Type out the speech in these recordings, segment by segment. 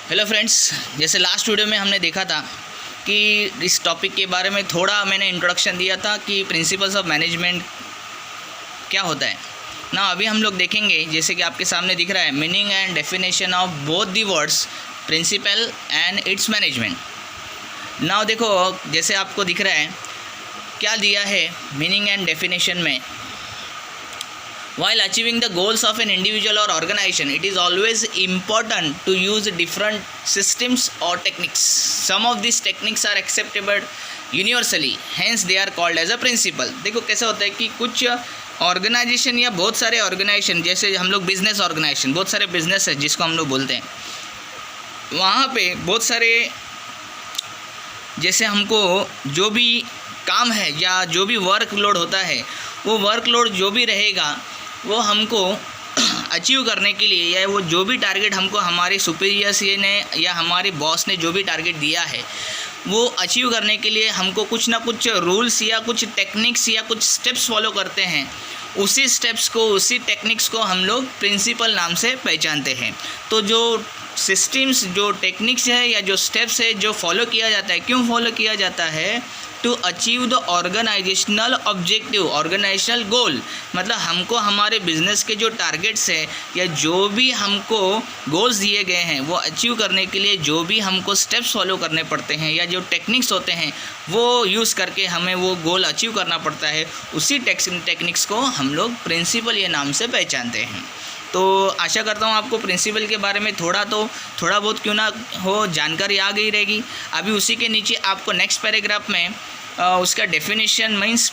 Hello friends, जैसे last video में हमने देखा था कि इस टॉपिक के बारे में थोड़ा मैंने इंट्रोडक्शन दिया था कि प्रिंसिपल्स ऑफ मैनेजमेंट क्या होता है ना। अभी हम लोग देखेंगे, जैसे कि आपके सामने दिख रहा है, meaning and definition of both the words principle and its management. ना देखो, जैसे आपको दिख रहा है क्या दिया है मीनिंग एंड डेफिनेशन में। While achieving the goals of an individual or organization, it is always important to use different systems or techniques. Some of these techniques are acceptable universally, hence they are called as a principle. देखो कैसे होता है कि कुछ organisation या बहुत सारे organisation, जैसे हम लोग बिजनेस ऑर्गेनाइजेशन, बहुत सारे बिजनेस है जिसको हम लोग बोलते हैं, वहाँ पे बहुत सारे जैसे हमको जो भी काम है या जो भी वर्कलोड होता है, वो वर्कलोड जो भी रहेगा वो हमको अचीव करने के लिए, या वो जो भी टारगेट हमको हमारे सुपीरियर्स ने या हमारे बॉस ने जो भी टारगेट दिया है वो अचीव करने के लिए हमको कुछ ना कुछ रूल्स या कुछ टेक्निक्स या कुछ स्टेप्स फॉलो करते हैं। उसी स्टेप्स को, उसी टेक्निक्स को हम लोग प्रिंसिपल नाम से पहचानते हैं। तो जो सिस्टम्स, जो टेक्निक्स है या जो स्टेप्स है जो फॉलो किया जाता है, क्यों फॉलो किया जाता है? To achieve the organisational objective, organisational goal, मतलब हमको हमारे बिजनेस के जो टारगेट्स है या जो भी हमको गोल्स दिए गए हैं वो अचीव करने के लिए जो भी हमको स्टेप्स फॉलो करने पड़ते हैं या जो टेक्निक्स होते हैं वो यूज़ करके हमें वो गोल अचीव करना पड़ता है। उसी टेक्निक्स को हम लोग प्रिंसिपल ये नाम से पहचानते हैं। तो आशा करता हूँ आपको प्रिंसिपल के बारे में थोड़ा बहुत क्यों ना हो जानकारी आ गई रहेगी। अभी उसी के नीचे आपको नेक्स्ट पैराग्राफ में उसका definition means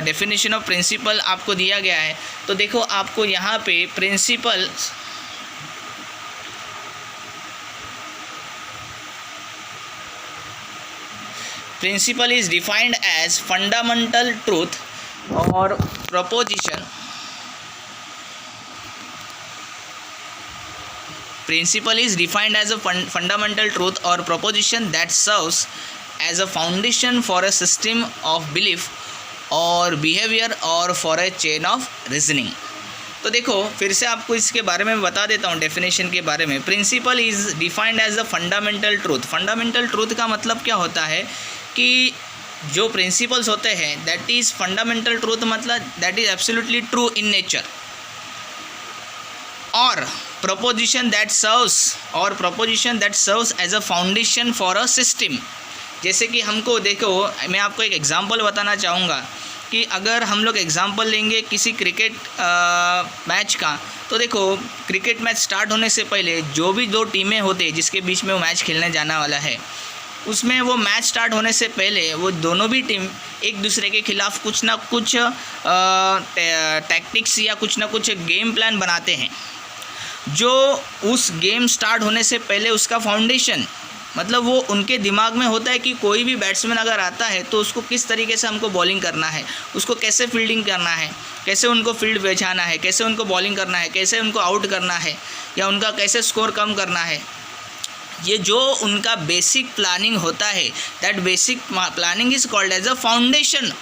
definition of principle आपको दिया गया है। तो देखो आपको यहाँ पे principle is defined as fundamental truth और proposition. Principle is defined as a fundamental truth or proposition that serves as a foundation for a system of belief or behavior or for a chain of reasoning. तो देखो फिर से आपको इसके बारे में बता देता हूँ डेफिनेशन के बारे में। Principle is defined as a fundamental truth. Fundamental truth का मतलब क्या होता है कि जो प्रिंसिपल्स होते हैं दैट इज़ फंडामेंटल ट्रूथ, मतलब that is absolutely true in nature. और proposition that serves as a foundation for a system। जैसे कि हमको देखो, मैं आपको एक एग्जांपल बताना चाहूँगा कि अगर हम लोग एग्जांपल लेंगे किसी क्रिकेट मैच का, तो देखो क्रिकेट मैच स्टार्ट होने से पहले जो भी दो टीमें होते हैं जिसके बीच में वो मैच खेलने जाना वाला है, उसमें वो मैच स्टार्ट होने से पहले वो दोनों भी टीम एक दूसरे के खिलाफ कुछ ना कुछ टैक्टिक्स या कुछ ना कुछ गेम प्लान बनाते हैं, जो उस गेम स्टार्ट होने से पहले उसका फाउंडेशन, मतलब वो उनके दिमाग में होता है कि कोई भी बैट्समैन अगर आता है तो उसको किस तरीके से हमको बॉलिंग करना है, उसको कैसे फील्डिंग करना है, कैसे उनको फील्ड बेचाना है, कैसे उनको बॉलिंग करना है, कैसे उनको आउट करना है या उनका कैसे स्कोर कम करना है। ये जो उनका बेसिक प्लानिंग होता है, that basic planning is called as a foundation.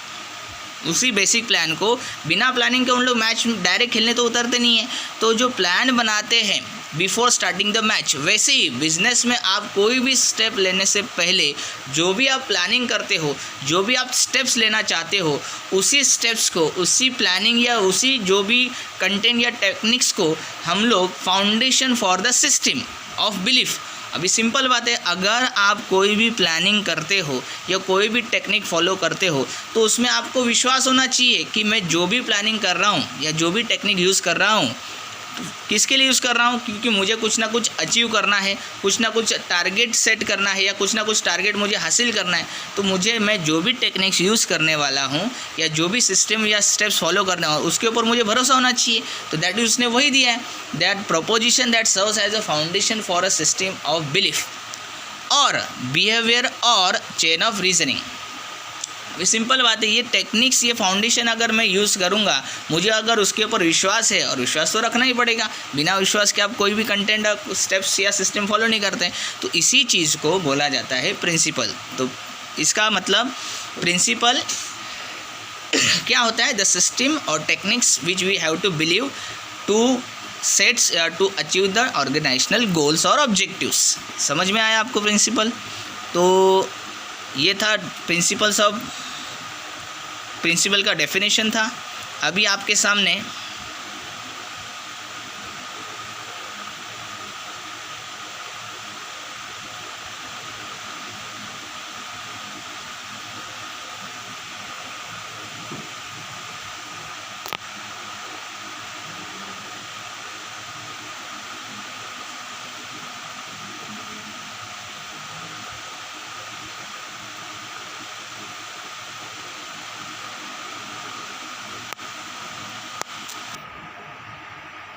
उसी बेसिक प्लान को, बिना प्लानिंग के उन लोग मैच डायरेक्ट खेलने तो उतरते नहीं हैं। तो जो प्लान बनाते हैं बिफोर स्टार्टिंग द मैच, वैसे ही बिजनेस में आप कोई भी स्टेप लेने से पहले जो भी आप प्लानिंग करते हो, जो भी आप स्टेप्स लेना चाहते हो, उसी स्टेप्स को, उसी प्लानिंग या उसी जो भी कंटेंट या टेक्निक्स को हम लोग foundation for the system of belief. अभी सिंपल बात है, अगर आप कोई भी प्लानिंग करते हो या कोई भी टेक्निक फॉलो करते हो तो उसमें आपको विश्वास होना चाहिए कि मैं जो भी प्लानिंग कर रहा हूँ या जो भी टेक्निक यूज़ कर रहा हूँ किसके लिए यूज़ कर रहा हूँ, क्योंकि मुझे कुछ ना कुछ अचीव करना है, कुछ ना कुछ टारगेट सेट करना है या कुछ ना कुछ टारगेट मुझे हासिल करना है। तो मैं जो भी टेक्निक्स यूज़ करने वाला हूँ या जो भी सिस्टम या स्टेप्स फॉलो करने वाला उसके ऊपर मुझे भरोसा होना चाहिए। तो दैट इज उसने वही दिया है, that proposition that serves as a foundation for a system of belief और बिहेवियर और चेन ऑफ रीजनिंग। अभी सिंपल बात है, ये टेक्निक्स, ये फाउंडेशन अगर मैं यूज़ करूँगा, मुझे अगर उसके ऊपर विश्वास है, और विश्वास तो रखना ही पड़ेगा, बिना विश्वास के आप कोई भी कंटेंट स्टेप्स या सिस्टम फॉलो नहीं करते, तो इसी चीज़ को बोला जाता है प्रिंसिपल। तो इसका मतलब प्रिंसिपल क्या होता है? द सिस्टम और techniques which we have to believe to sets to achieve the organisational goals और ऑब्जेक्टिव्स। समझ में आया आपको प्रिंसिपल? तो ये था प्रिंसिपल का डेफिनेशन था। अभी आपके सामने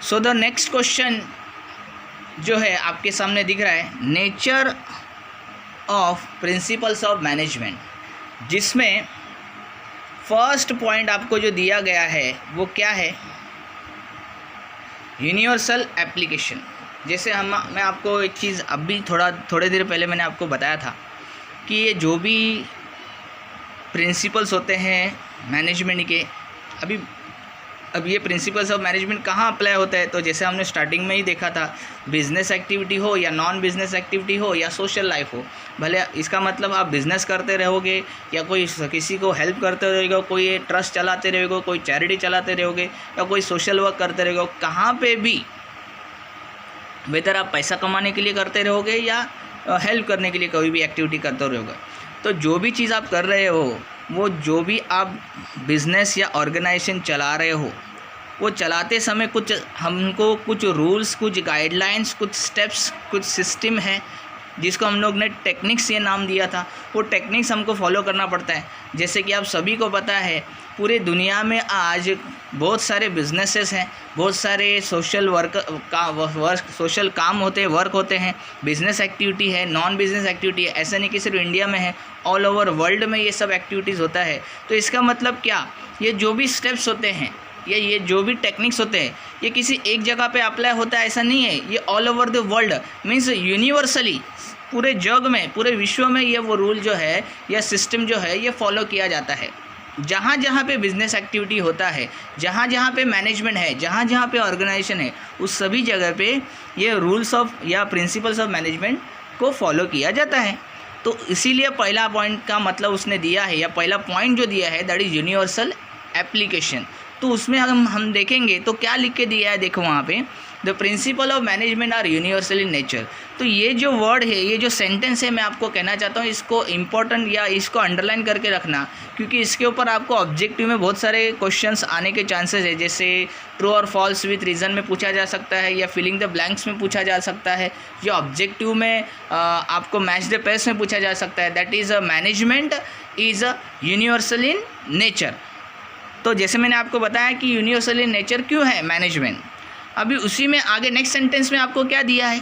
सो द नेक्स्ट क्वेश्चन जो है आपके सामने दिख रहा है, nature of principles of management, जिसमें फर्स्ट पॉइंट आपको जो दिया गया है वो क्या है? Universal application. जैसे मैं आपको एक चीज़ अभी थोड़े देर पहले मैंने आपको बताया था कि ये जो भी प्रिंसिपल्स होते हैं मैनेजमेंट के, अब ये प्रिंसिपल्स ऑफ मैनेजमेंट कहाँ अप्लाई होता है? तो जैसे हमने स्टार्टिंग में ही देखा था, बिज़नेस एक्टिविटी हो या नॉन बिज़नेस एक्टिविटी हो या सोशल लाइफ हो, भले इसका मतलब आप बिज़नेस करते रहोगे या कोई किसी को हेल्प करते रहोगे, कोई ट्रस्ट चलाते रहोगे, कोई चैरिटी चलाते रहोगे या कोई सोशल वर्क करते रहोगे, कहाँ पे भी वेदर आप पैसा कमाने के लिए करते रहोगे या हेल्प करने के लिए कोई भी एक्टिविटी करते रहोगे, तो जो भी चीज़ आप कर रहे हो, वो जो भी आप बिज़नेस या ऑर्गेनाइजेशन चला रहे हो, वो चलाते समय हमको कुछ रूल्स, कुछ गाइडलाइंस, कुछ स्टेप्स, कुछ सिस्टम है जिसको हम लोग ने टेक्निक्स ये नाम दिया था, वो टेक्निक्स हमको फॉलो करना पड़ता है। जैसे कि आप सभी को पता है, पूरे दुनिया में आज बहुत सारे बिजनेसेस हैं, बहुत सारे सोशल सोशल काम होते हैं, वर्क होते हैं, बिज़नेस एक्टिविटी है, नॉन बिज़नेस एक्टिविटी है। ऐसा नहीं कि सिर्फ इंडिया में है, ऑल ओवर वर्ल्ड में ये सब एक्टिविटीज़ होता है। तो इसका मतलब क्या, ये जो भी स्टेप्स होते हैं, ये जो भी टेक्निक्स होते हैं, ये किसी एक जगह पे अप्लाई होता है ऐसा नहीं है, ये all over the world, means universally पूरे जग में, पूरे विश्व में ये वो रूल जो है या सिस्टम जो है ये फॉलो किया जाता है। जहाँ जहाँ पे बिज़नेस एक्टिविटी होता है, जहाँ जहाँ पे मैनेजमेंट है, जहाँ जहाँ पे ऑर्गेनाइजेशन है, उस सभी जगह पे ये रूल्स ऑफ या प्रिंसिपल्स ऑफ मैनेजमेंट को फॉलो किया जाता है। तो इसीलिए पहला पॉइंट का मतलब उसने दिया है, या पहला पॉइंट जो दिया है, दैट इज़ यूनिवर्सल एप्लीकेशन। तो उसमें हम देखेंगे तो क्या लिख के दिया है, देखो वहाँ पे, the principle of management are universal in nature. तो ये जो वर्ड है, ये जो सेंटेंस है, मैं आपको कहना चाहता हूँ, इसको इम्पोर्टेंट या इसको अंडरलाइन करके रखना, क्योंकि इसके ऊपर आपको ऑब्जेक्टिव में बहुत सारे क्वेश्चंस आने के चांसेस है। जैसे ट्रू और फॉल्स विथ रीज़न में पूछा जा सकता है, या फिलिंग द ब्लैंक्स में पूछा जा सकता है, या ऑब्जेक्टिव में आपको मैच द पेस में पूछा जा सकता है। That is management is universal in nature. तो जैसे मैंने आपको बताया कि यूनिवर्सल इन नेचर क्यों है मैनेजमेंट, अभी उसी में आगे नेक्स्ट सेंटेंस में आपको क्या दिया है,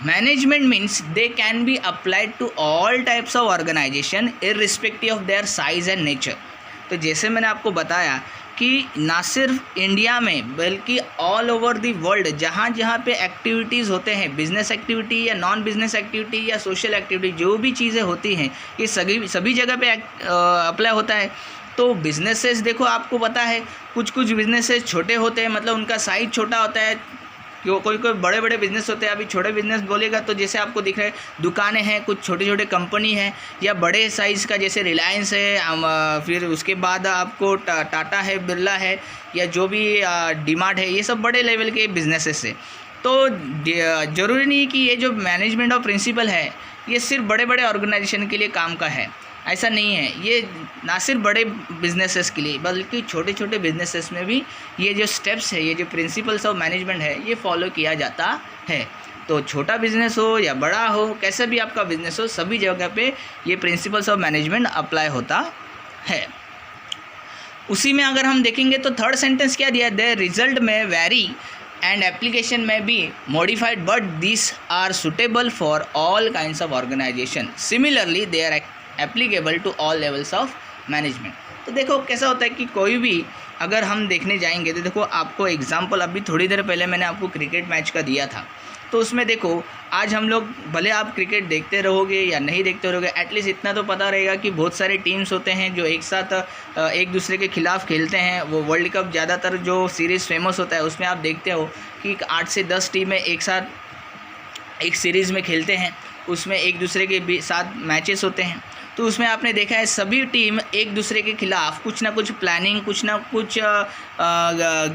management means they can be applied to all types of organisation irrespective of their size and nature. तो जैसे मैंने आपको बताया कि ना सिर्फ इंडिया में बल्कि ऑल ओवर द वर्ल्ड जहाँ जहाँ पे एक्टिविटीज़ होते हैं, बिजनेस एक्टिविटी या नॉन बिजनेस एक्टिविटी या सोशल एक्टिविटी, जो भी चीज़ें होती हैं ये सभी जगह पे अप्लाई होता है। तो बिजनेसेस देखो, आपको पता है कुछ बिजनेसेस छोटे होते हैं, मतलब उनका साइज़ छोटा होता है, कोई बड़े बड़े बिज़नेस होते हैं। अभी छोटे बिज़नेस बोलेगा तो जैसे आपको दिख रहा है दुकानें हैं, कुछ छोटे छोटे कंपनी हैं, या बड़े साइज़ का जैसे रिलायंस है, फिर उसके बाद आपको टाटा है, बिरला है, या जो भी डीमार्ट है, ये सब बड़े लेवल के बिजनेसेस है। तो ज़रूरी नहीं कि ये जो मैनेजमेंट ऑफ प्रिंसिपल है ये सिर्फ बड़े बड़े ऑर्गेनाइजेशन के लिए काम का है, ऐसा नहीं है। ये ना सिर्फ बड़े बिजनेसेस के लिए बल्कि छोटे छोटे बिजनेसेस में भी ये जो स्टेप्स है, ये जो प्रिंसिपल्स ऑफ मैनेजमेंट है, ये फॉलो किया जाता है। तो छोटा बिजनेस हो या बड़ा हो, कैसा भी आपका बिजनेस हो, सभी जगह पे ये प्रिंसिपल्स ऑफ मैनेजमेंट अप्लाई होता है। उसी में अगर हम देखेंगे तो थर्ड सेंटेंस क्या दिया है, द रिजल्ट में very and application may be modified but these are suitable for all kinds of organization. Similarly they are applicable to all levels of management. तो देखो कैसा होता है कि कोई भी अगर हम देखने जाएंगे तो देखो, आपको एग्जांपल अभी थोड़ी देर पहले मैंने आपको क्रिकेट मैच का दिया था। तो उसमें देखो, आज हम लोग भले आप क्रिकेट देखते रहोगे या नहीं देखते रहोगे, एटलीस्ट इतना तो पता रहेगा कि बहुत सारे टीम्स होते हैं जो एक साथ एक दूसरे के खिलाफ खेलते हैं। वो वर्ल्ड कप ज़्यादातर जो सीरीज़ फेमस होता है उसमें आप देखते हो कि 8 से 10 टीमें एक साथ एक सीरीज़ में खेलते हैं, उसमें एक दूसरे के साथ मैचेस होते हैं। तो उसमें आपने देखा है सभी टीम एक दूसरे के खिलाफ कुछ ना कुछ प्लानिंग, कुछ ना कुछ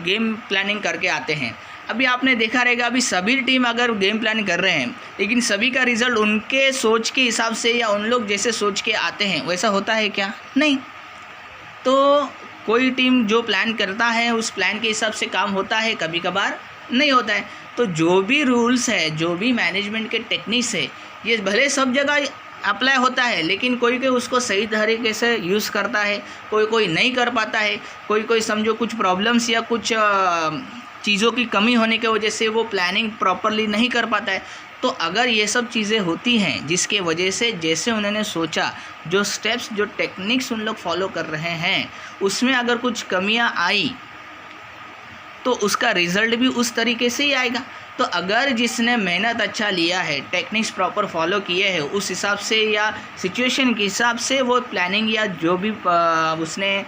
गेम प्लानिंग करके आते हैं। अभी आपने देखा रहेगा, अभी सभी टीम अगर गेम प्लानिंग कर रहे हैं लेकिन सभी का रिज़ल्ट उनके सोच के हिसाब से या उन लोग जैसे सोच के आते हैं वैसा होता है क्या? नहीं। तो कोई टीम जो प्लान करता है उस प्लान के हिसाब से काम होता है, कभी कभार नहीं होता है। तो जो भी रूल्स है, जो भी मैनेजमेंट के टेक्निक्स है, ये भले सब जगह अप्लाई होता है लेकिन कोई कोई उसको सही तरीके से यूज़ करता है, कोई कोई नहीं कर पाता है, कोई कोई समझो कुछ प्रॉब्लम्स या कुछ चीज़ों की कमी होने की वजह से वो प्लानिंग प्रॉपरली नहीं कर पाता है। तो अगर ये सब चीज़ें होती हैं जिसके वजह से जैसे उन्होंने सोचा, जो स्टेप्स, जो टेक्निक्स उन लोग फॉलो कर रहे हैं उसमें अगर कुछ कमियां आई तो उसका रिज़ल्ट भी उस तरीके से ही आएगा। तो अगर जिसने मेहनत अच्छा लिया है, टेक्निक्स प्रॉपर फॉलो किए हैं, उस हिसाब से या सिचुएशन के हिसाब से वो प्लानिंग या जो भी उसने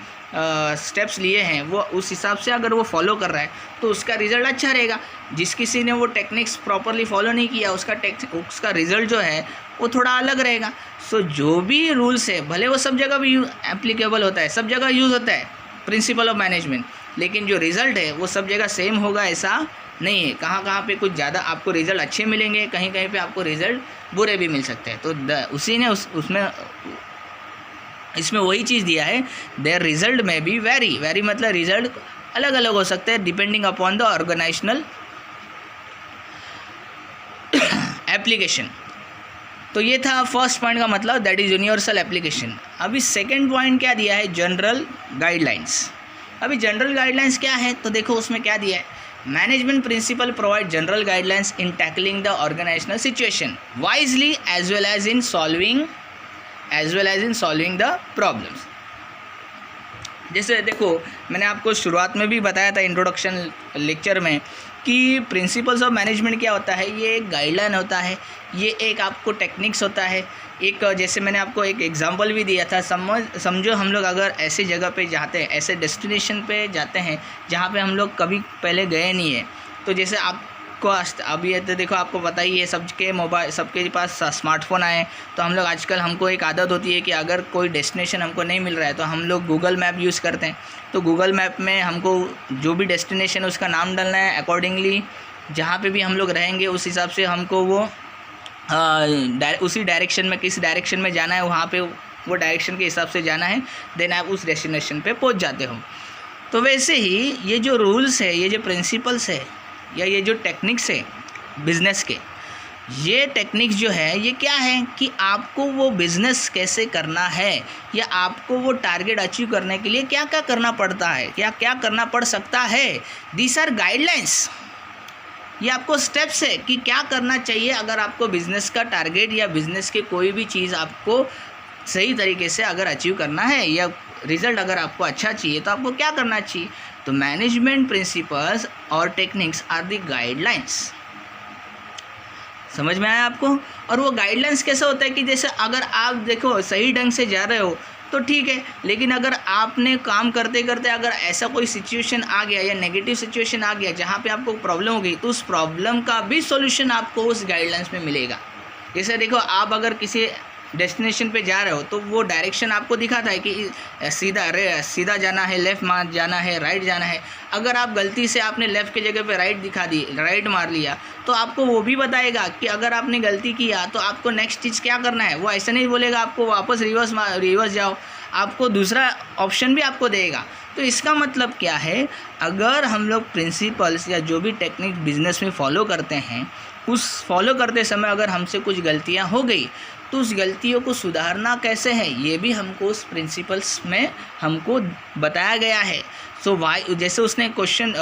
स्टेप्स लिए हैं वो उस हिसाब से अगर वो फॉलो कर रहा है तो उसका रिज़ल्ट अच्छा रहेगा। जिस किसी ने वो टेक्निक्स प्रॉपरली फॉलो नहीं किया उसका रिज़ल्ट जो है वो थोड़ा अलग रहेगा। सो जो भी रूल्स है भले वो सब जगह भी एप्लीकेबल होता है, सब जगह यूज़ होता है प्रिंसिपल ऑफ मैनेजमेंट, लेकिन जो रिज़ल्ट है वो सब जगह सेम होगा ऐसा नहीं है। कहाँ कहाँ पे कुछ ज़्यादा आपको रिज़ल्ट अच्छे मिलेंगे, कहीं कहीं पे आपको रिज़ल्ट बुरे भी मिल सकते हैं। तो उसी ने उसमें इसमें वही चीज़ दिया है, देयर रिज़ल्ट में भी वेरी मतलब रिज़ल्ट अलग अलग हो सकते हैं depending upon the organisational application. तो ये था फर्स्ट पॉइंट का मतलब, दैट इज़ यूनिवर्सल एप्लीकेशन। अभी सेकंड पॉइंट क्या दिया है, जनरल गाइडलाइंस। अभी जनरल गाइडलाइंस क्या है तो देखो उसमें क्या दिया है, management principle provide general guidelines in tackling the organisational situation wisely as well as in solving the problems. जैसे देखो मैंने आपको शुरुआत में भी बताया था इंट्रोडक्शन लेक्चर में कि प्रिंसिपल्स ऑफ मैनेजमेंट क्या होता है, ये एक गाइडलाइन होता है, ये एक आपको टेक्निक्स होता है। एक जैसे मैंने आपको एक एग्जांपल भी दिया था, समझो हम लोग अगर ऐसे जगह पे जाते हैं, ऐसे डेस्टिनेशन पे जाते हैं जहाँ पे हम लोग कभी पहले गए नहीं है। तो जैसे आपको अभी ये तो देखो आपको पता ही है, सबके पास स्मार्टफोन आए, तो हम लोग आजकल हमको एक आदत होती है कि अगर कोई डेस्टिनेशन हमको नहीं मिल रहा है तो हम लोग गूगल मैप यूज़ करते हैं। तो गूगल मैप में हमको जो भी डेस्टिनेशन है उसका नाम डालना है, अकॉर्डिंगली जहाँ पे भी हम लोग रहेंगे उस हिसाब से हमको वो उसी डायरेक्शन में, किस डायरेक्शन में जाना है वहाँ पे वो डायरेक्शन के हिसाब से जाना है, देन आप उस डेस्टिनेशन पे पहुँच जाते हो। तो वैसे ही ये जो रूल्स है, ये जो प्रिंसिपल्स है या ये जो टेक्निक्स है बिज़नेस के, ये टेक्निक्स जो है ये क्या है कि आपको वो बिज़नेस कैसे करना है या आपको वो टारगेट अचीव करने के लिए क्या क्या करना पड़ता है, क्या क्या करना पड़ सकता है। दीस आर गाइडलाइंस, ये आपको स्टेप्स है कि क्या करना चाहिए अगर आपको बिज़नेस का टारगेट या बिज़नेस के कोई भी चीज़ आपको सही तरीके से अगर अचीव करना है या रिज़ल्ट अगर आपको अच्छा चाहिए तो आपको क्या करना चाहिए। तो मैनेजमेंट प्रिंसिपल्स और टेक्निक्स आर द गाइडलाइंस। समझ में आया आपको। और वो गाइडलाइंस कैसा होता है कि जैसे अगर आप देखो सही ढंग से जा रहे हो तो ठीक है, लेकिन अगर आपने काम करते करते अगर ऐसा कोई सिचुएशन आ गया या नेगेटिव सिचुएशन आ गया जहाँ पे आपको प्रॉब्लम हो गई, तो उस प्रॉब्लम का भी सॉल्यूशन आपको उस गाइडलाइंस में मिलेगा। जैसे देखो आप अगर किसी डेस्टिनेशन पे जा रहे हो तो वो डायरेक्शन आपको दिखाता है कि सीधा जाना है, लेफ़्ट मार जाना है, राइट जाना है। अगर आप गलती से आपने लेफ़्ट की जगह पे राइट मार लिया तो आपको वो भी बताएगा कि अगर आपने गलती किया तो आपको नेक्स्ट चीज़ क्या करना है। वो ऐसा नहीं बोलेगा आपको वापस रिवर्स जाओ, आपको दूसरा ऑप्शन भी आपको देगा। तो इसका मतलब क्या है, अगर हम लोग प्रिंसिपल्स या जो भी टेक्निक बिजनेस में फॉलो करते हैं, उस फॉलो करते समय अगर हमसे कुछ गलतियां हो गई तो उस गलतियों को सुधारना कैसे है ये भी हमको उस प्रिंसिपल्स में हमको बताया गया है। सो वाई जैसे उसने क्वेश्चन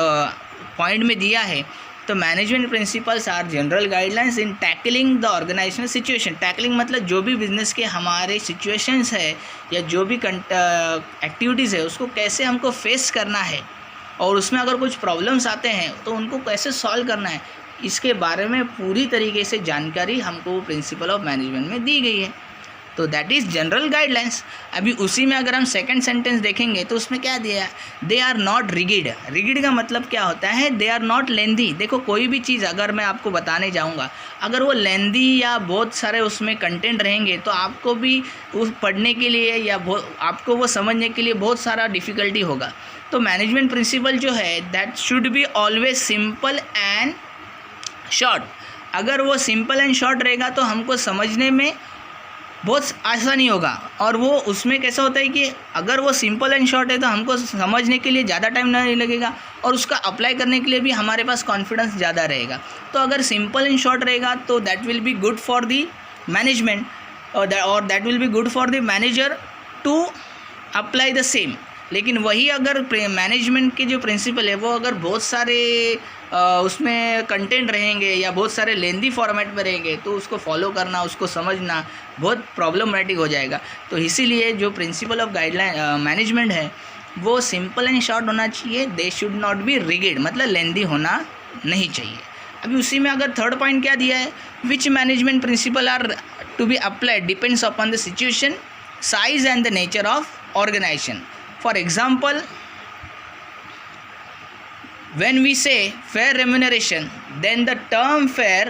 पॉइंट में दिया है, तो management principles are general guidelines in tackling the organisational situation. Tackling मतलब जो भी बिजनेस के हमारे सिचुएशंस है या जो भी एक्टिविटीज़ है उसको कैसे हमको फेस करना है, और उसमें अगर कुछ प्रॉब्लम्स आते हैं तो उनको कैसे सॉल्व करना है, इसके बारे में पूरी तरीके से जानकारी हमको वो प्रिंसिपल ऑफ मैनेजमेंट में दी गई है। तो दैट इज़ जनरल गाइडलाइंस। अभी उसी में अगर हम सेकंड सेंटेंस देखेंगे तो उसमें क्या दिया है, they are not rigid. Rigid का मतलब क्या होता है, दे आर नॉट लेंदी। देखो कोई भी चीज़ अगर मैं आपको बताने जाऊँगा, अगर वो लेंदी या बहुत सारे उसमें कंटेंट रहेंगे तो आपको भी उस पढ़ने के लिए या आपको वो समझने के लिए बहुत सारा डिफ़िकल्टी होगा। तो मैनेजमेंट प्रिंसिपल जो है that should be always simple and short. अगर वो सिंपल एंड शॉर्ट रहेगा तो हमको समझने में बहुत आसानी होगा। और वो उसमें कैसा होता है कि अगर वो सिंपल एंड शॉर्ट है तो हमको समझने के लिए ज़्यादा टाइम नहीं लगेगा और उसका अप्लाई करने के लिए भी हमारे पास कॉन्फिडेंस ज़्यादा रहेगा। तो अगर सिंपल एंड शॉर्ट रहेगा तो that will be good for the management और that will be good for the manager to apply the same. लेकिन वही अगर मैनेजमेंट के जो प्रिंसिपल है वो अगर बहुत सारे उसमें कंटेंट रहेंगे या बहुत सारे लेंदी फॉर्मेट में रहेंगे तो उसको फॉलो करना, उसको समझना बहुत प्रॉब्लमेटिक हो जाएगा। तो इसीलिए जो प्रिंसिपल ऑफ गाइडलाइन मैनेजमेंट है वो सिंपल एंड शॉर्ट होना चाहिए। They should not be rigid, मतलब लेंदी होना नहीं चाहिए। अभी उसी में अगर थर्ड पॉइंट क्या दिया है, which management principle are to be applied depends upon the situation, size and the nature of organisation. For example, when we say fair remuneration, then the term fair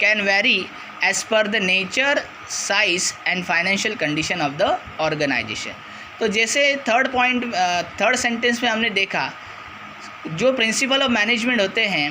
can vary as per the nature, size and financial condition of the organization. तो जैसे third sentence में हमने देखा जो principal of management होते हैं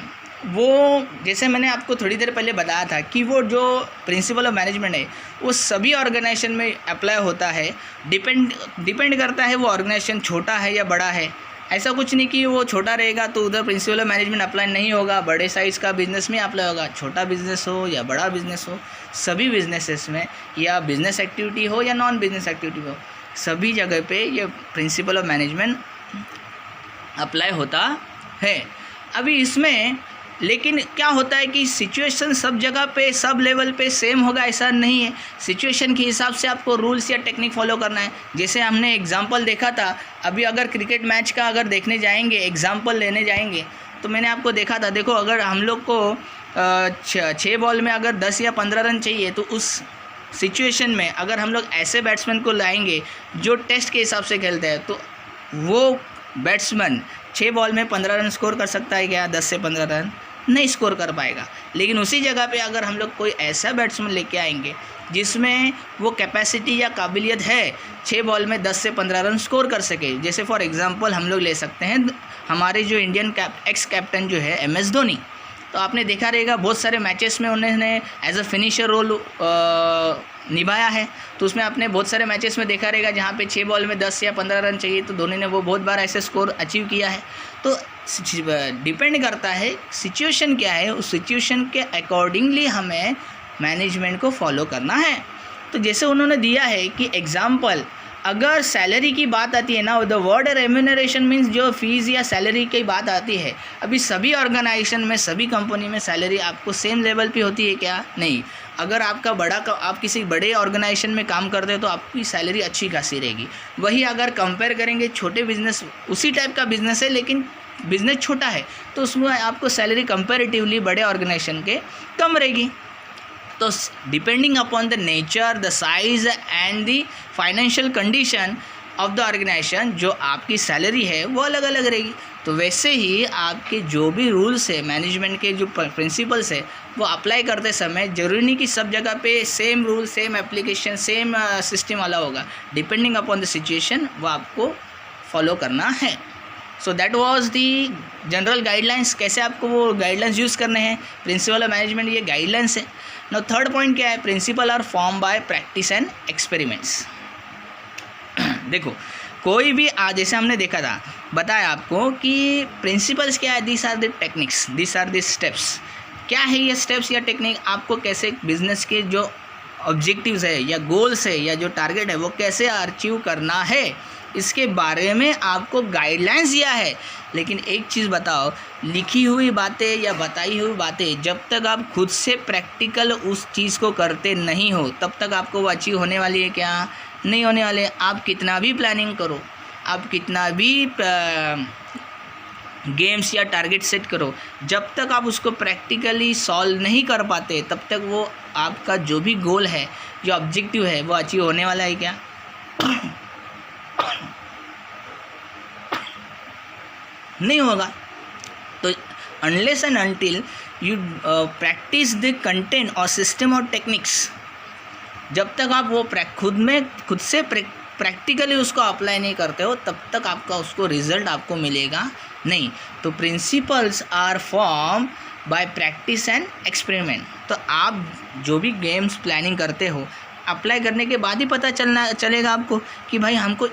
वो, जैसे मैंने आपको थोड़ी देर पहले बताया था कि वो जो प्रिंसिपल ऑफ मैनेजमेंट है वो सभी ऑर्गेनाइजेशन में अप्लाई होता है। डिपेंड करता है वो ऑर्गेनाइजेशन छोटा है या बड़ा है। ऐसा कुछ नहीं कि वो छोटा रहेगा तो उधर प्रिंसिपल ऑफ मैनेजमेंट अप्लाई नहीं होगा, बड़े साइज़ का बिजनेस में अप्लाई होगा। छोटा बिजनेस हो या बड़ा बिजनेस हो, सभी बिजनेसेस में या बिजनेस एक्टिविटी हो या नॉन बिजनेस एक्टिविटी हो, सभी जगह पे ये प्रिंसिपल ऑफ मैनेजमेंट अप्लाई होता है। अभी इसमें लेकिन क्या होता है कि सिचुएशन सब जगह पे सब लेवल पे सेम होगा ऐसा नहीं है। सिचुएशन के हिसाब से आपको रूल्स या टेक्निक फॉलो करना है। जैसे हमने एग्जांपल देखा था, अभी अगर क्रिकेट मैच का अगर देखने जाएंगे, एग्जांपल लेने जाएंगे तो मैंने आपको देखा था, देखो अगर हम लोग को 6 बॉल में अगर 10 या 15 रन चाहिए तो उस सिचुएशन में अगर हम लोग ऐसे बैट्समैन को लाएंगे जो टेस्ट के हिसाब से खेलते हैं तो वो बैट्समैन 6 बॉल में 15 रन स्कोर कर सकता है क्या? 10 से 15 रन नहीं स्कोर कर पाएगा। लेकिन उसी जगह पे अगर हम लोग कोई ऐसा बैट्समैन लेके आएंगे जिसमें वो कैपेसिटी या काबिलियत है 6 बॉल में 10 से 15 रन स्कोर कर सके, जैसे फॉर एग्जांपल हम लोग ले सकते हैं हमारे जो इंडियन एक्स कैप्टन जो है MS धोनी। तो आपने देखा रहेगा बहुत सारे मैचेस में उन्होंने एज अ फिनिशर रोल निभाया है। तो उसमें आपने बहुत सारे मैचेस में देखा रहेगा जहाँ पे 6 बॉल में 10 या 15 रन चाहिए तो धोनी ने वो बहुत बार ऐसे स्कोर अचीव किया है। तो डिपेंड करता है सिचुएशन क्या है, उस सिचुएशन के अकॉर्डिंगली हमें मैनेजमेंट को फॉलो करना है। तो जैसे उन्होंने दिया है कि एग्जाम्पल, अगर सैलरी की बात आती है ना, द वर्ड रेम्यूनरेशन मीन्स जो फीस या सैलरी की बात आती है, अभी सभी ऑर्गेनाइजेशन में सभी कंपनी में सैलरी आपको सेम लेवल पे होती है क्या? नहीं। अगर आप किसी बड़े ऑर्गेनाइजेशन में काम करते हो तो आपकी सैलरी अच्छी खासी रहेगी। वही अगर कंपेयर करेंगे छोटे बिजनेस, उसी टाइप का बिजनेस है लेकिन बिजनेस छोटा है तो उसमें आपको सैलरी कंपेरेटिवली बड़े ऑर्गेनाइजेशन के कम रहेगी। तो depending upon the nature, the size and the financial condition of the organisation जो आपकी सैलरी है वो अलग अलग रहेगी। तो वैसे ही आपके जो भी रूल्स है, मैनेजमेंट के जो प्रिंसिपल्स है वो अप्लाई करते समय ज़रूरी नहीं कि सब जगह पे same rule, same application, same system वाला होगा। डिपेंडिंग अपॉन द सिचुएशन वो आपको फॉलो करना है। So that was the general guidelines, कैसे आपको वो गाइडलाइंस यूज़ करने हैं। प्रिंसिपल ऑफ मैनेजमेंट ये गाइडलाइंस है। नाउ थर्ड पॉइंट क्या है, principle are form by practice and experiments. देखो कोई भी जैसे हमने देखा था, बताया आपको कि प्रिंसिपल्स क्या है, this are the techniques, this are the steps. क्या है ये स्टेप्स या टेक्निक, आपको कैसे बिजनेस के जो ऑब्जेक्टिव्स है या गोल्स है या जो टारगेट है वो कैसे अचीव करना है, इसके बारे में आपको गाइडलाइंस दिया है। लेकिन एक चीज़ बताओ, लिखी हुई बातें या बताई हुई बातें जब तक आप खुद से प्रैक्टिकल उस चीज़ को करते नहीं हो तब तक आपको वो अचीव होने वाली है क्या? नहीं होने वाले। आप कितना भी प्लानिंग करो, आप कितना भी गेम्स या टारगेट सेट करो, जब तक आप उसको प्रैक्टिकली सॉल्व नहीं कर पाते तब तक वो आपका जो भी गोल है, जो ऑब्जेक्टिव है, वो अचीव होने वाला है क्या? नहीं होगा। तो unless and until you practice the content और सिस्टम और टेक्निक्स, जब तक आप वो खुद से प्रैक्टिकली उसको अप्लाई नहीं करते हो तब तक आपका उसको रिजल्ट आपको मिलेगा नहीं। तो principles are form by practice and experiment. तो आप जो भी गेम्स प्लानिंग करते हो, अप्लाई करने के बाद ही पता चलेगा आपको कि भाई हमको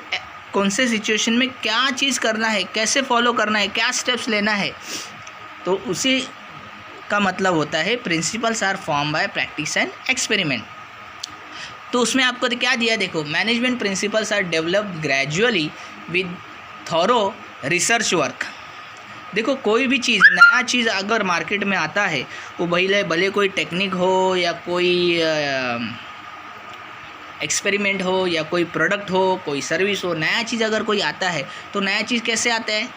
कौन से सिचुएशन में क्या चीज़ करना है, कैसे फॉलो करना है, क्या स्टेप्स लेना है। तो उसी का मतलब होता है principles are form by practice and experiment. तो उसमें आपको क्या दिया, देखो, management principles are developed gradually with thorough research work. देखो, कोई भी चीज़, नया चीज़ अगर मार्केट में आता है, वो भले कोई टेक्निक हो या कोई एक्सपेरिमेंट हो या कोई प्रोडक्ट हो, कोई सर्विस हो, नया चीज़ अगर कोई आता है तो नया चीज़ कैसे आता है?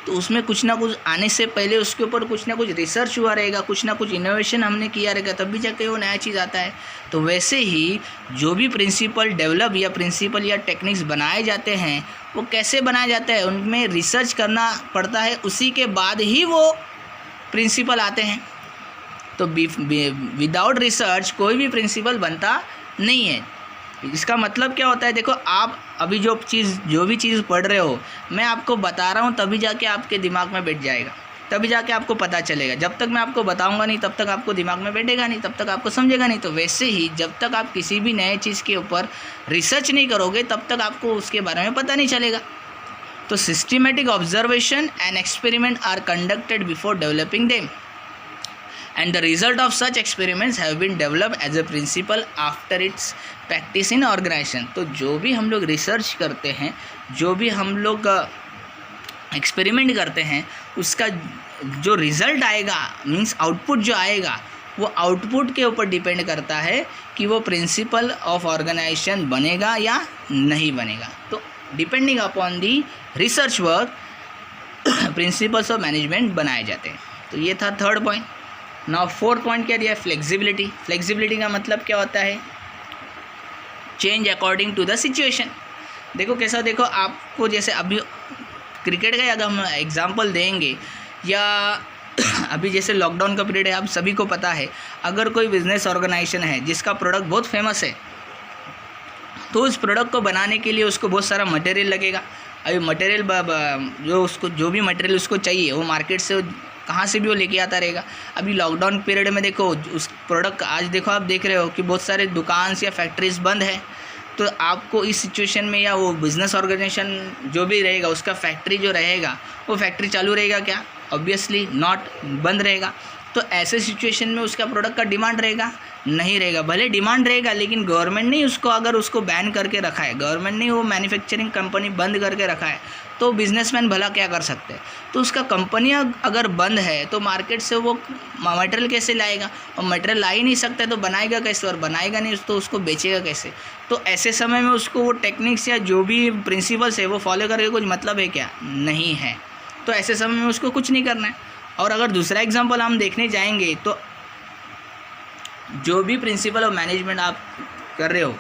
तो उसमें कुछ ना कुछ आने से पहले उसके ऊपर कुछ ना कुछ रिसर्च हुआ रहेगा, कुछ ना कुछ इनोवेशन हमने किया रहेगा, तब भी जाके वो नया चीज़ आता है। तो वैसे ही जो भी प्रिंसिपल डेवलप या प्रिंसिपल या टेक्निक्स बनाए जाते हैं, वो कैसे बनाया जाता है? उनमें रिसर्च करना पड़ता है, उसी के बाद ही वो प्रिंसिपल आते हैं। तो विदाउट रिसर्च कोई भी प्रिंसिपल बनता नहीं है। इसका मतलब क्या होता है? देखो, आप अभी जो भी चीज़ पढ़ रहे हो, मैं आपको बता रहा हूँ, तभी जाके आपके दिमाग में बैठ जाएगा, तभी जाके आपको पता चलेगा। जब तक मैं आपको बताऊँगा नहीं तब तक आपको दिमाग में बैठेगा नहीं, तब तक आपको समझेगा नहीं। तो वैसे ही जब तक आप किसी भी नए चीज़ के ऊपर रिसर्च नहीं करोगे तब तक आपको उसके बारे में पता नहीं चलेगा। तो systematic observation and experiment are conducted before developing them, and the result of such experiments have been developed as a principle after its practice in organization। तो जो भी हम लोग रिसर्च करते हैं, जो भी हम लोग एक्सपेरिमेंट करते हैं, उसका जो रिज़ल्ट आएगा, मीन्स आउटपुट जो आएगा, वो आउटपुट के ऊपर डिपेंड करता है कि वो प्रिंसिपल ऑफ ऑर्गेनाइजेशन बनेगा या नहीं बनेगा। तो depending upon the research work principles of management बनाए जाते हैं। तो ये था third point. Now fourth point क्या दिया है? फ्लेक्सिबिलिटी। फ्लेक्सिबिलिटी का मतलब क्या होता है? Change according to the situation. देखो कैसा, देखो आपको जैसे अभी क्रिकेट का अगर हम एग्जांपल देंगे, या अभी जैसे लॉकडाउन का पीरियड है, आप सभी को पता है, अगर कोई बिजनेस ऑर्गेनाइजेशन है जिसका प्रोडक्ट बहुत फेमस है, तो उस प्रोडक्ट को बनाने के लिए उसको बहुत सारा मटेरियल लगेगा। अभी मटेरियल जो भी मटेरियल उसको चाहिए, वो मार्केट से कहाँ से भी वो लेके आता रहेगा। अभी लॉकडाउन पीरियड में देखो, उस प्रोडक्ट आज देखो, आप देख रहे हो कि बहुत सारे दुकान या फैक्ट्रीज बंद है। तो आपको इस सिचुएशन में, या वो बिज़नेस ऑर्गेनाइजेशन जो भी रहेगा, उसका फैक्ट्री जो रहेगा, वो फैक्ट्री चालू रहेगा क्या? ऑब्वियसली नॉट, बंद रहेगा। तो ऐसे सिचुएशन में उसका प्रोडक्ट का डिमांड रहेगा? नहीं रहेगा। भले डिमांड रहेगा, लेकिन गवर्नमेंट ने उसको बैन करके रखा है, गवर्नमेंट ने वो मैन्युफैक्चरिंग कंपनी बंद करके रखा है, तो बिजनेसमैन भला क्या कर सकते हैं? तो उसका कंपनी अगर बंद है तो मार्केट से वो मटेरियल कैसे लाएगा? और मटेरियल ला ही नहीं सकता तो बनाएगा कैसे? और बनाएगा नहीं तो उसको बेचेगा कैसे? तो ऐसे समय में उसको वो टेक्निक्स या जो भी प्रिंसिपल्स है वो फॉलो करके कुछ मतलब है क्या? नहीं है। तो ऐसे समय में उसको कुछ नहीं करना है। और अगर दूसरा एग्जांपल हम देखने जाएंगे, तो जो भी प्रिंसिपल ऑफ मैनेजमेंट आप कर रहे हो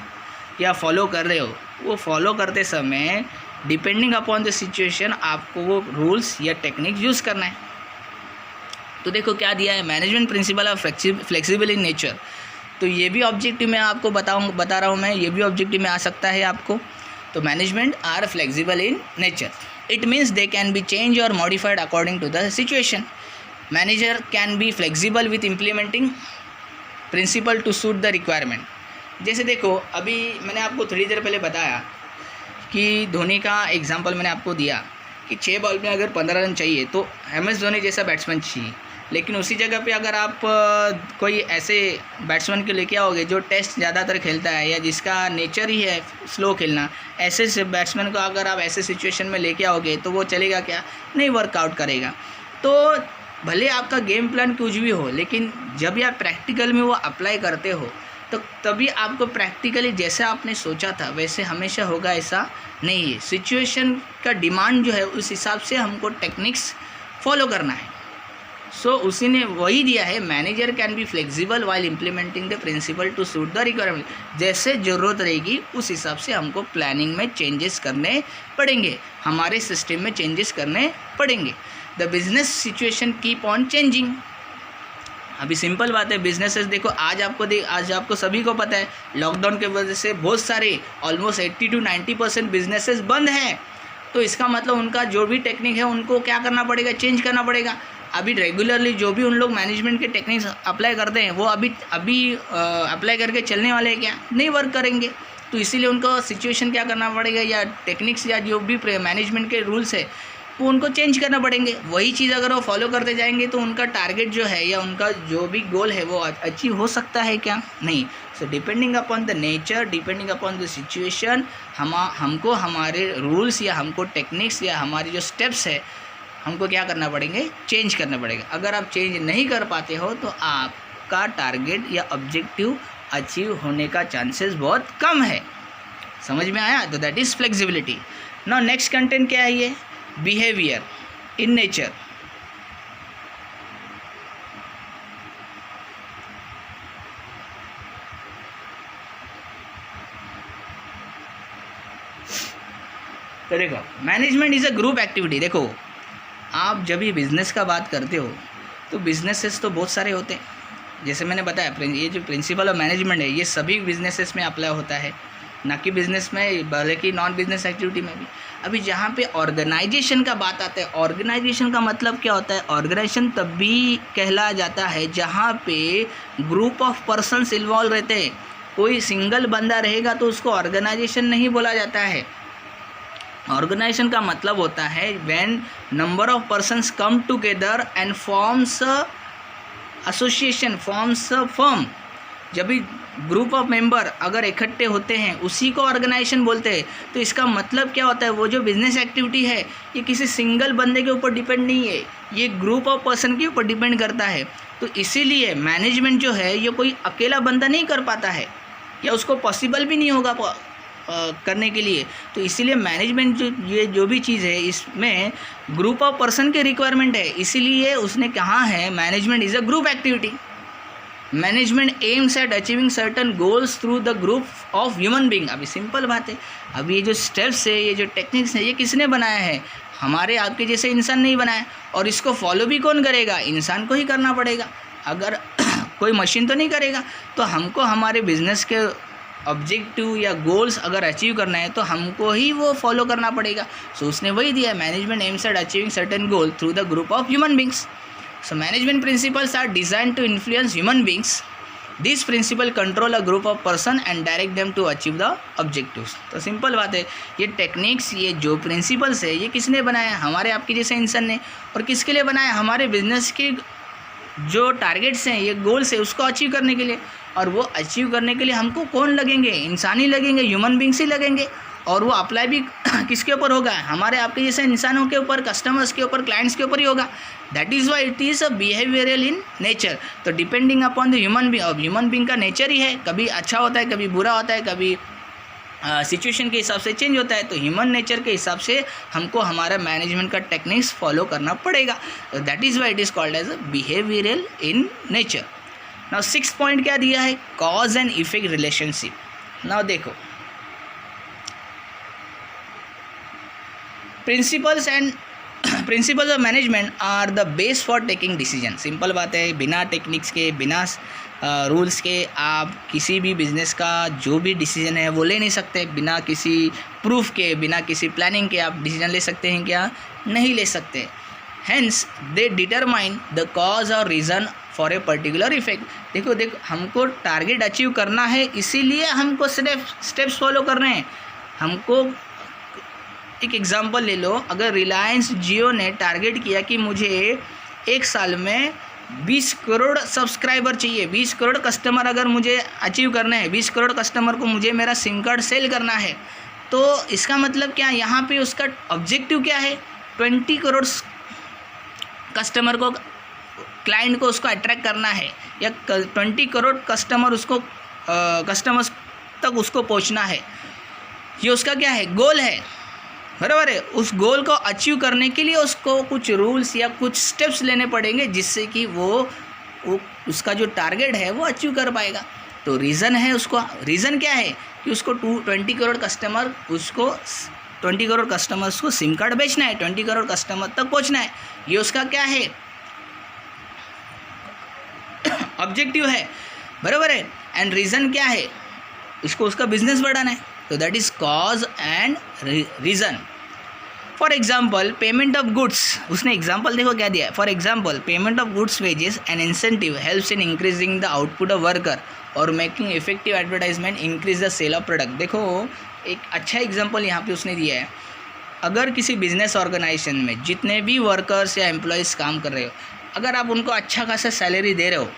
या फॉलो कर रहे हो, वो फॉलो करते समय डिपेंडिंग अपॉन द सिचुएशन आपको वो रूल्स या टेक्निक यूज़ करना है। तो देखो क्या दिया है, management principle of flexible in nature. तो ये भी ऑब्जेक्टिव में आपको बता रहा हूँ मैं, ये भी ऑब्जेक्टिव में आ सकता है आपको। तो management are flexible in nature, it means they can be change और modified according to the situation. Manager can be flexible with implementing principle to suit the requirement. जैसे देखो, अभी मैंने आपको थोड़ी देर पहले बताया कि धोनी का एग्जांपल मैंने आपको दिया कि 6 बॉल में अगर 15 रन चाहिए तो MS धोनी जैसा बैट्समैन चाहिए। लेकिन उसी जगह पे अगर आप कोई ऐसे बैट्समैन को लेके आओगे जो टेस्ट ज़्यादातर खेलता है या जिसका नेचर ही है स्लो खेलना, ऐसे बैट्समैन को अगर आप ऐसे सिचुएशन में लेके आओगे तो वो चलेगा क्या? नहीं वर्कआउट करेगा। तो भले आपका गेम प्लान कुछ भी हो, लेकिन जब आप प्रैक्टिकल में वो अप्लाई करते हो तो तभी आपको प्रैक्टिकली जैसे आपने सोचा था वैसे हमेशा होगा, ऐसा नहीं है। सिचुएशन का डिमांड जो है उस हिसाब से हमको टेक्निक्स फॉलो करना है। सो उसी ने वही दिया है, manager can be flexible while implementing the principle to suit the requirement. जैसे ज़रूरत रहेगी उस हिसाब से हमको प्लानिंग में चेंजेस करने पड़ेंगे, हमारे सिस्टम में चेंजेस करने पड़ेंगे। The business situation keep on changing. अभी सिंपल बात है, बिजनेसेस देखो आज आपको सभी को पता है लॉकडाउन के वजह से बहुत सारे ऑलमोस्ट 80 to 90% बिजनेसेस बंद हैं। तो इसका मतलब उनका जो भी टेक्निक है उनको क्या करना पड़ेगा, चेंज करना पड़ेगा। अभी रेगुलरली जो भी उन लोग मैनेजमेंट के टेक्निक्स अप्लाई करते हैं वो अभी अप्लाई करके चलने वाले हैं क्या, नहीं वर्क करेंगे। तो इसीलिए उनको सिचुएशन क्या करना पड़ेगा, या टेक्निक्स या जो भी मैनेजमेंट के रूल्स है वो उनको चेंज करना पड़ेंगे। वही चीज़ अगर वो फॉलो करते जाएंगे तो उनका टारगेट जो है या उनका जो भी गोल है वो अचीव हो सकता है क्या, नहीं। So depending upon the nature, depending upon the situation, हमको हमारे रूल्स या हमको टेक्निक्स या हमारी जो स्टेप्स है हमको क्या करना पड़ेंगे, चेंज करना पड़ेगा। अगर आप चेंज नहीं कर पाते हो तो आपका टारगेट या ऑब्जेक्टिव अचीव होने का चांसेस बहुत कम है। समझ में आया? तो that is flexibility. Now next content क्या है, ये बिहेवियर इन नेचर। तो देखो management is a group activity. देखो आप जब भी बिज़नेस का बात करते हो तो बिजनेसेस तो बहुत सारे होते हैं, जैसे मैंने बताया ये जो प्रिंसिपल ऑफ मैनेजमेंट है ये सभी बिजनेसेस में अप्लाई होता है, ना कि बिज़नेस में बल्कि नॉन बिजनेस एक्टिविटी में भी। अभी जहाँ पे ऑर्गेनाइजेशन का बात आता है, ऑर्गेनाइजेशन का मतलब क्या होता है, ऑर्गेनाइजेशन तभी कहला जाता है जहाँ पे ग्रुप ऑफ पर्सन्स इन्वॉल्व रहते हैं। कोई सिंगल बंदा रहेगा तो उसको ऑर्गेनाइजेशन नहीं बोला जाता है। ऑर्गेनाइजेशन का मतलब होता है when number of persons come together and forms association, forms firm. जब भी ग्रुप ऑफ मेंबर अगर इकट्ठे होते हैं उसी को ऑर्गेनाइजेशन बोलते हैं। तो इसका मतलब क्या होता है, वो जो बिजनेस एक्टिविटी है ये किसी सिंगल बंदे के ऊपर डिपेंड नहीं है, ये ग्रुप ऑफ पर्सन के ऊपर डिपेंड करता है। तो इसीलिए मैनेजमेंट जो है ये कोई अकेला बंदा नहीं कर पाता है, या उसको पॉसिबल भी नहीं होगा करने के लिए। तो इसीलिए मैनेजमेंट जो भी चीज़ है इसमें ग्रुप ऑफ पर्सन के रिक्वायरमेंट है। इसीलिए उसने कहा है management is a group activity. Management aims at achieving certain goals through the group of human being. अभी सिंपल बात है, अभी ये जो स्टेप्स है, ये जो टेक्निक्स है, ये किसने बनाया है, हमारे आपके जैसे इंसान नहीं बनाया। और इसको फॉलो भी कौन करेगा, इंसान को ही करना पड़ेगा। अगर कोई मशीन तो नहीं करेगा। तो हमको हमारे बिजनेस के ऑब्जेक्टिव या गोल्स अगर अचीव करना है तो हमको ही वो फॉलो करना पड़ेगा। सो उसने वही दिया है, management aims at achieving certain goal through the group of human beings. So management principles are designed to influence human beings. This principle control a group of person and direct them to achieve the objectives. तो simple बात है, ये techniques, ये जो principles है, ये किसने बनाया, हमारे आपके जैसे इंसान ने। और किसके लिए बनाया, हमारे बिजनेस के जो टारगेट्स हैं, ये गोल्स है, उसको अचीव करने के लिए। और वो अचीव करने के लिए हमको कौन लगेंगे, इंसान ही लगेंगे, ह्यूमन बींग्स ही लगेंगे। और वो अप्लाई भी किसके ऊपर होगा, हमारे आपके जैसे इंसानों के ऊपर, कस्टमर्स के ऊपर, क्लाइंट्स के ऊपर ही होगा। That is why it is a behavioural in nature. तो depending upon the human being, अब ह्यूमन बींग का नेचर ही है, कभी अच्छा होता है, कभी बुरा होता है, कभी सिचुएशन के हिसाब से चेंज होता है। तो ह्यूमन नेचर के हिसाब से हमको हमारा मैनेजमेंट का टेक्निक्स फॉलो करना पड़ेगा। That is why it is called as a behavioural in nature. Now 6th point क्या दिया है, cause and effect relationship. Now देखो, principles of management are the base for taking decision. Simple बात है, बिना techniques के, बिना रूल्स के आप किसी भी बिजनेस का जो भी डिसीजन है वो ले नहीं सकते। बिना किसी प्रूफ के, बिना किसी प्लानिंग के आप डिसीजन ले सकते हैं क्या, नहीं ले सकते। Hence they determine the cause और reason for a particular effect. देखो हमको टारगेट अचीव करना है, इसीलिए हमको स्टेप्स फॉलो कर रहे हैं। हमको एक एग्जांपल ले लो, अगर रिलायंस जियो ने टारगेट किया कि मुझे एक साल में 20 करोड़ सब्सक्राइबर चाहिए, 20 करोड़ कस्टमर अगर मुझे अचीव करना है, 20 करोड़ कस्टमर को मुझे मेरा सिम कार्ड सेल करना है, तो इसका मतलब क्या, यहाँ पे उसका ऑब्जेक्टिव क्या है, 20 करोड़ कस्टमर को, क्लाइंट को उसको अट्रैक्ट करना है, या 20 करोड़ कस्टमर्स तक उसको पहुँचना है। ये उसका क्या है, गोल है। बराबर है। उस गोल को अचीव करने के लिए उसको कुछ रूल्स या कुछ स्टेप्स लेने पड़ेंगे जिससे कि वो उसका जो टारगेट है वो अचीव कर पाएगा। तो रीज़न है, उसको रीज़न क्या है कि उसको 20 करोड़ कस्टमर्स को सिम कार्ड बेचना है, 20 करोड़ कस्टमर तक पहुंचना है, ये उसका क्या है, ऑब्जेक्टिव है, बराबर है। एंड रीज़न क्या है, इसको उसका बिजनेस बढ़ाना है। तो that is cause and reason. For example payment of goods, उसने एग्जाम्पल देखो क्या दिया है। For example payment of goods wages and incentive helps in increasing the output of worker और making effective advertisement increase the sale of product. देखो एक अच्छा example यहाँ पे उसने दिया है। अगर किसी बिजनेस ऑर्गेनाइजेशन में जितने भी वर्कर्स या एम्प्लॉयज़ काम कर रहे हो, अगर आप उनको अच्छा खासा सैलरी दे रहे हो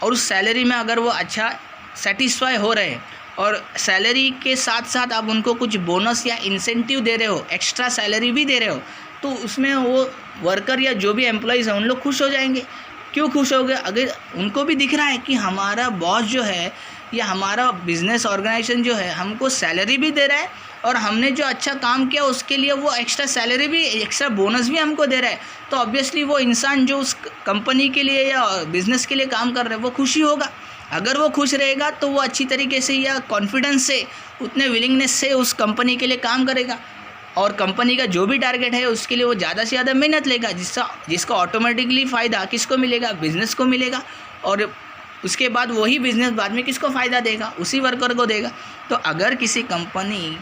और उस सैलरी में अगर वो अच्छा सेटिस्फाई हो रहे हैं और सैलरी के साथ साथ आप उनको कुछ बोनस या इंसेंटिव दे रहे हो, एक्स्ट्रा सैलरी भी दे रहे हो, तो उसमें वो वर्कर या जो भी एम्प्लॉयज़ हैं उन लोग खुश हो जाएंगे। क्यों खुश हो गए? अगर उनको भी दिख रहा है कि हमारा बॉस जो है या हमारा बिजनेस ऑर्गेनाइजेशन जो है हमको सैलरी भी दे रहा है और हमने जो अच्छा काम किया उसके लिए वो एक्स्ट्रा सैलरी भी, एक्स्ट्रा बोनस भी हमको दे रहा है, तो ऑब्वियसली वो इंसान जो उस कंपनी के लिए या बिज़नेस के लिए काम कर रहा है वो खुशी होगा। अगर वो खुश रहेगा तो वो अच्छी तरीके से या कॉन्फिडेंस से, उतने विलिंगनेस से उस कंपनी के लिए काम करेगा और कंपनी का जो भी टारगेट है उसके लिए वो ज़्यादा से ज़्यादा मेहनत लेगा, जिसका ऑटोमेटिकली फ़ायदा किसको मिलेगा? बिज़नेस को मिलेगा। और उसके बाद वही बिज़नेस बाद में किसको फ़ायदा देगा? उसी वर्कर को देगा। तो अगर किसी कंपनी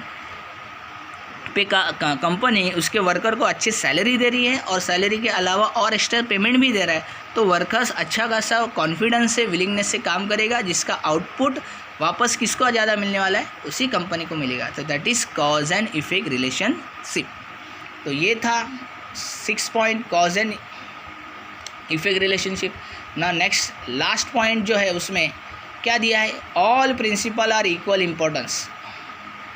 पे कंपनी उसके वर्कर को अच्छी सैलरी दे रही है और सैलरी के अलावा और एक्स्ट्रा पेमेंट भी दे रहा है, तो वर्कर्स अच्छा खासा कॉन्फिडेंस से, विलिंगनेस से काम करेगा, जिसका आउटपुट वापस किसको ज़्यादा मिलने वाला है? उसी कंपनी को मिलेगा। तो that is cause and effect relationship. तो ये था 6 point cause and effect relationship. ना नेक्स्ट लास्ट पॉइंट जो है उसमें क्या दिया है? All principle are equal importance.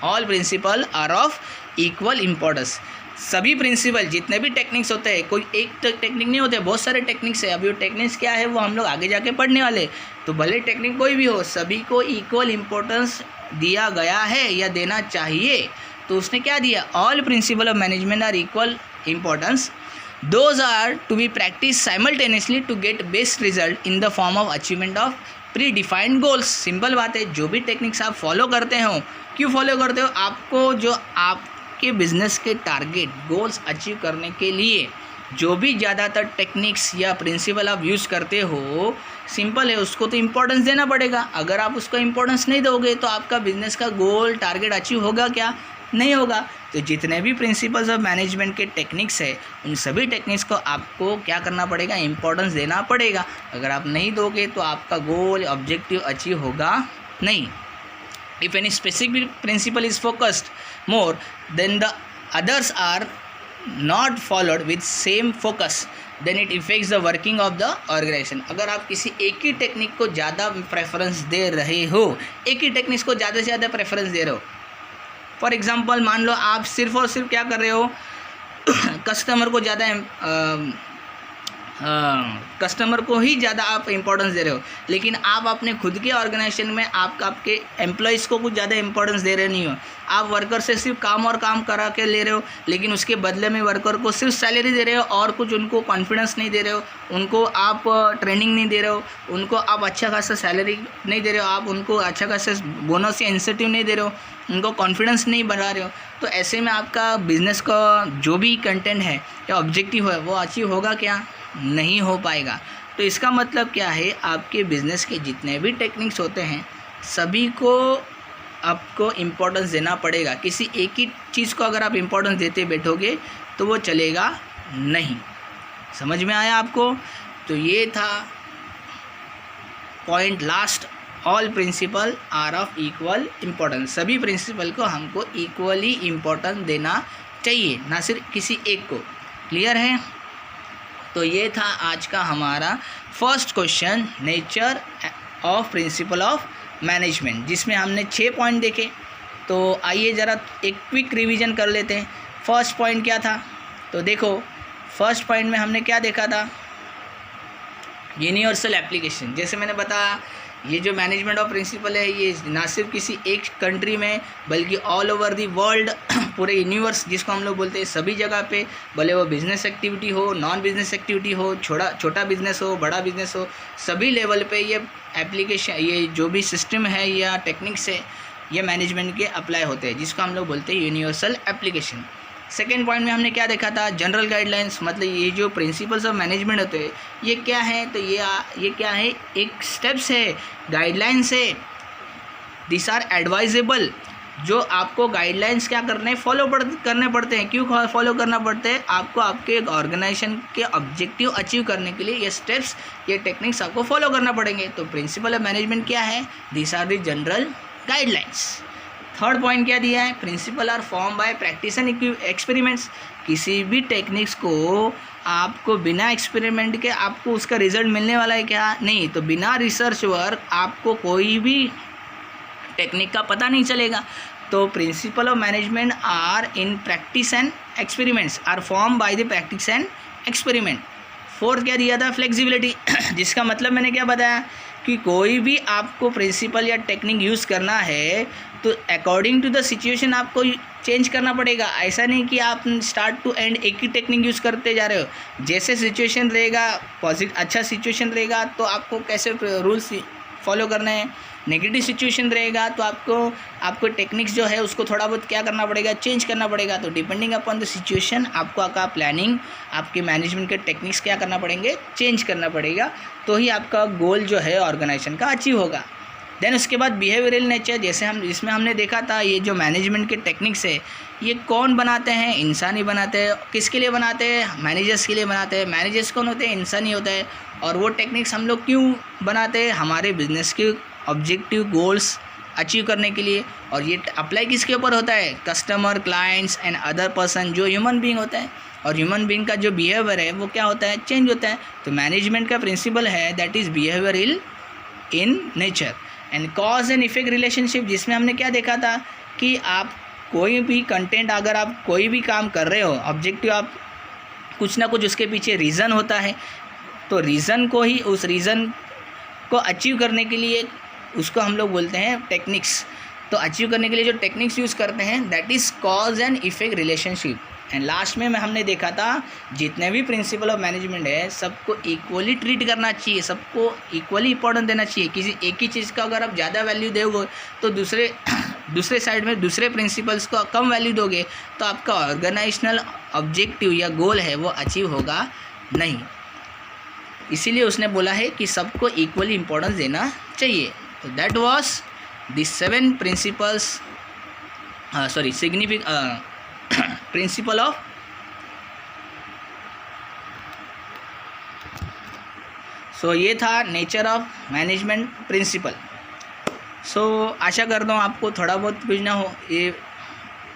All principle are of equal importance. सभी प्रिंसिपल जितने भी टेक्निक्स होते हैं, कोई एक टेक्निक नहीं होते, बहुत सारे टेक्निक्स है। अभी वो टेक्निक्स क्या है वो हम लोग आगे जाके पढ़ने वाले। तो भले टेक्निक कोई भी हो, सभी को इक्वल इम्पोर्टेंस दिया गया है या देना चाहिए। तो उसने क्या दिया? All principle of management are equal importance, those are to be practice simultaneously to get best result in the form of achievement of pre defined goals. Simple बात है, जो भी टेक्निक्स आप फॉलो करते हो, क्यों फॉलो करते हो? आपको जो आपके बिजनेस के टारगेट गोल्स अचीव करने के लिए जो भी ज़्यादातर टेक्निक्स या प्रिंसिपल आप यूज़ करते हो, सिंपल है, उसको तो इम्पोर्टेंस देना पड़ेगा। अगर आप उसको इम्पोर्टेंस नहीं दोगे तो आपका बिजनेस का गोल टारगेट अचीव होगा क्या? नहीं होगा। तो जितने भी प्रिंसिपल्स ऑफ मैनेजमेंट के टेक्निक्स है, उन सभी टेक्निक्स को आपको क्या करना पड़ेगा? इम्पोर्टेंस देना पड़ेगा। अगर आप नहीं दोगे तो आपका गोल ऑब्जेक्टिव अचीव होगा नहीं। If any specific principle is focused more, then the others are not followed with same focus, then it affects the working of the organization. अगर आप किसी एक ही टेक्निक को ज़्यादा प्रेफरेंस दे रहे हो, एक ही टेक्निक्स को ज़्यादा से ज़्यादा प्रेफरेंस दे रहे हो, फॉर एग्जांपल मान लो आप सिर्फ और सिर्फ क्या कर रहे हो? कस्टमर को ज़्यादा कस्टमर को ही ज़्यादा आप इंपॉर्टेंस दे रहे हो, लेकिन आप अपने खुद के ऑर्गेनाइजेशन में आपके एम्प्लॉयज़ को कुछ ज़्यादा इंपॉर्टेंस दे रहे नहीं हो। आप वर्कर से सिर्फ काम और काम करा के ले रहे हो, लेकिन उसके बदले में वर्कर को सिर्फ सैलरी दे रहे हो और कुछ उनको कॉन्फिडेंस नहीं दे रहे हो, उनको आप ट्रेनिंग नहीं दे रहे हो, उनको आप अच्छा खासा सैलरी नहीं दे रहे हो, आप उनको अच्छा खासा बोनस या इंसेंटिव नहीं दे रहे हो, उनको कॉन्फिडेंस नहीं बढ़ा रहे हो। तो ऐसे में आपका बिजनेस का जो भी कंटेंट है या ऑब्जेक्टिव है वो अचीव होगा क्या? नहीं हो पाएगा। तो इसका मतलब क्या है? आपके बिज़नेस के जितने भी टेक्निक्स होते हैं सभी को आपको इम्पोर्टेंस देना पड़ेगा। किसी एक ही चीज़ को अगर आप इम्पोर्टेंस देते बैठोगे तो वो चलेगा नहीं। समझ में आया आपको? तो ये था point last, all principle are of equal importance. सभी प्रिंसिपल को हमको इक्वली इम्पोर्टेंस देना चाहिए, ना सिर्फ किसी एक को। क्लियर है? तो ये था आज का हमारा first question, nature of principal of management, जिसमें हमने 6 पॉइंट देखे। तो आइए ज़रा एक क्विक रिवीजन कर लेते हैं। फर्स्ट पॉइंट क्या था? तो देखो फर्स्ट पॉइंट में हमने क्या देखा था? Universal application. जैसे मैंने बताया ये जो मैनेजमेंट ऑफ प्रिंसिपल है ये ना सिर्फ किसी एक कंट्री में बल्कि ऑल ओवर दी वर्ल्ड, पूरे यूनिवर्स जिसको हम लोग बोलते हैं, सभी जगह पे, भले वो बिजनेस एक्टिविटी हो, नॉन बिजनेस एक्टिविटी हो, छोटा बिजनेस हो, बड़ा बिजनेस हो, सभी लेवल पे ये एप्लीकेशन, ये जो भी सिस्टम है या टेक्निक्स है, ये मैनेजमेंट के अप्लाई होते हैं, जिसको हम लोग बोलते हैं यूनिवर्सल एप्लीकेशन। सेकेंड पॉइंट में हमने क्या देखा था, जनरल गाइडलाइंस, मतलब ये जो प्रिंसिपल्स ऑफ मैनेजमेंट होते हैं ये क्या है, तो ये क्या है, एक स्टेप्स है, गाइडलाइंस है, दिस आर एडवाइजेबल, जो आपको गाइडलाइंस क्या करने करने पड़ते हैं। क्यों फॉलो करना पड़ते हैं? आपको आपके ऑर्गेनाइजेशन के ऑब्जेक्टिव अचीव करने के लिए ये स्टेप्स, ये टेक्निक्स आपको फॉलो करना पड़ेंगे। तो प्रिंसिपल ऑफ मैनेजमेंट क्या है, this are the general guidelines. Third point क्या दिया है, principle are form by practice and experiments. किसी भी टेक्निक्स को आपको बिना एक्सपेरिमेंट के आपको उसका रिजल्ट मिलने वाला है क्या? नहीं। तो बिना रिसर्च वर्क आपको कोई भी टेक्निक का पता नहीं चलेगा। तो principle of management are in practice and experiments, are form by the practice and experiment. Fourth क्या दिया था, फ्लेक्सिबिलिटी, जिसका मतलब मैंने क्या बताया कि कोई भी आपको प्रिंसिपल या टेक्निक यूज़ करना है तो अकॉर्डिंग टू द सिचुएशन आपको चेंज करना पड़ेगा। ऐसा नहीं कि आप स्टार्ट टू एंड एक ही टेक्निक यूज़ करते जा रहे हो। जैसे सिचुएशन रहेगा, अच्छा सिचुएशन रहेगा तो आपको कैसे रूल्स फॉलो करना है, नेगेटिव सिचुएशन रहेगा तो आपको टेक्निक्स जो है उसको थोड़ा बहुत क्या करना पड़ेगा, चेंज करना पड़ेगा। तो डिपेंडिंग अपॉन द सिचुएशन आपको आपका प्लानिंग, आपके मैनेजमेंट के टेक्निक्स क्या करना पड़ेंगे, चेंज करना पड़ेगा, तो ही आपका गोल जो है ऑर्गेनाइजेशन का अचीव होगा। देन उसके बाद बिहेवियरल नेचर, जैसे इसमें हमने देखा था ये जो मैनेजमेंट के टेक्निक्स है ये कौन बनाते हैं, इंसान ही बनाते हैं। किसके लिए बनाते हैं, मैनेजर्स के लिए बनाते हैं। मैनेजर्स कौन होते हैं, इंसान ही होता है। और वो टेक्निक्स हम लोग क्यों बनाते हैं, हमारे बिजनेस के ऑब्जेक्टिव गोल्स अचीव करने के लिए। और ये अप्लाई किसके ऊपर होता है, customer, clients and other person, जो ह्यूमन बीइंग होता है। और ह्यूमन बीइंग का जो बिहेवियर है वो क्या होता है, चेंज होता है। तो मैनेजमेंट का प्रिंसिपल है that is behavioural in nature. And cause and effect relationship, जिसमें हमने क्या देखा था कि आप कोई भी कंटेंट, अगर आप कोई भी काम कर रहे हो, ऑब्जेक्टिव आप कुछ ना कुछ उसके पीछे रीज़न होता है। तो रीज़न को ही, उस रीज़न को अचीव करने के लिए उसको हम लोग बोलते हैं टेक्निक्स। तो अचीव करने के लिए जो टेक्निक्स यूज़ करते हैं that is cause and effect relationship. And last में हमने देखा था जितने भी प्रिंसिपल ऑफ मैनेजमेंट है सबको इक्वली ट्रीट करना चाहिए, सबको इक्वली इंपॉर्टेंस देना चाहिए। किसी एक ही चीज़ का अगर आप ज़्यादा वैल्यू दोगे तो दूसरे साइड में दूसरे प्रिंसिपल्स को कम वैल्यू दोगे तो आपका ऑर्गेनाइजेशनल ऑब्जेक्टिव या गोल है वो अचीव होगा नहीं। इसीलिए उसने बोला है कि सबको इक्वली इंपॉर्टेंस देना चाहिए। तो that was the 7 principles, principle of ये था नेचर ऑफ मैनेजमेंट प्रिंसिपल। आशा करता हूँ आपको थोड़ा बहुत कुछ ना हो, ये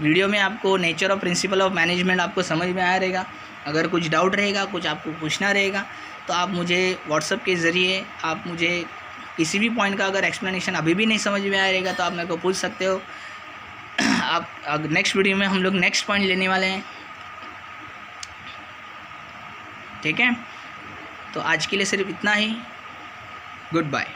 वीडियो में आपको nature of principal of management आपको समझ में आया रहेगा। अगर कुछ डाउट रहेगा, कुछ आपको पूछना रहेगा तो आप मुझे व्हाट्सएप के ज़रिए आप मुझे किसी भी पॉइंट का अगर एक्सप्लेनेशन अभी भी नहीं समझ में आया रहेगा तो आप मेरे को पूछ सकते हो। आप नेक्स्ट वीडियो में हम लोग नेक्स्ट पॉइंट लेने वाले हैं, ठीक है। तो आज के लिए सिर्फ इतना ही। Good bye.